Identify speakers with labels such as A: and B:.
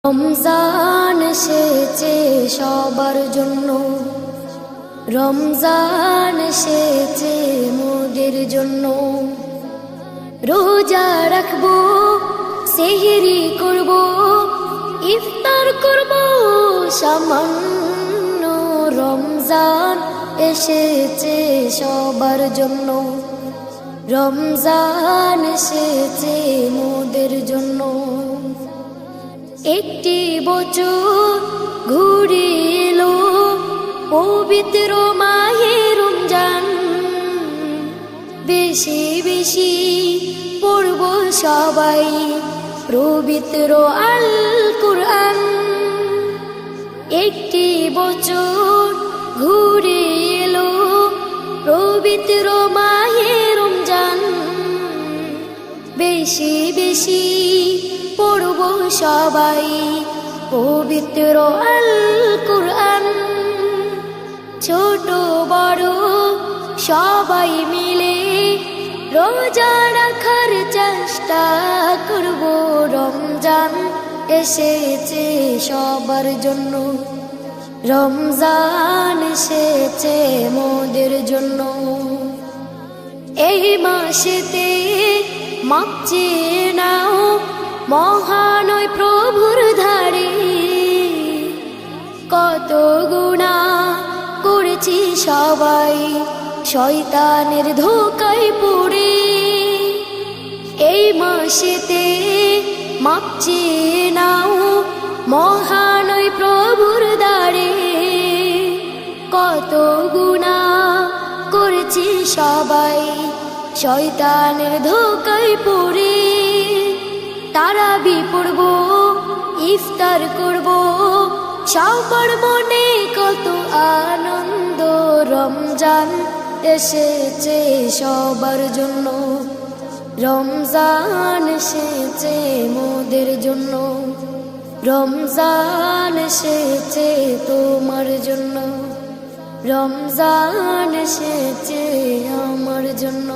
A: রমজান এসেছে সবার জন্য, রমজান এসেছে মোদের জন্য। রোজা রাখবো, সেহরি করব, ইফতার করব সামান্য। রমজান এসেছে সবার জন্য, রমজান এসেছে মোদের জন্য। একটি বছর ঘুরে এলো পবিত্র মাহে রমজান, বেশি বেশি পড়ব সবাই পবিত্র আল কুরআন। একটি বছর ঘুরে এলো পবিত্র মাহে রমজান, বেশি বেশি পড়ব সবাই পবিত্র আল কুরআন। ছোট বড় সবাই মিলে রোজা রাখার চেষ্টা করব। রমজান এসেছে সবার জন্য, রমজান এসেছে মোদের জন্য। এই মাসেতে মাপ চেয়ে নাও মহানয় প্রভুর ধারে, কত গুনাহ করেছি সবাই শয়তানের ধোঁকায় পড়ে। এই মাসেতে মাপ চেয়ে নাও মহানয় প্রভুর দ্বারে, কত গুনাহ করেছি সবাই শয়তানের ধোঁকায় পড়ে। তারাবি পড়ব, ইফতার করব, সবার মনে কত আনন্দ। রমজান এসেছে সবার জন্য, রমজান এসেছে মোদের জন্য। রমজান এসেছে তোমার জন্য, রমজান এসেছে আমার জন্য।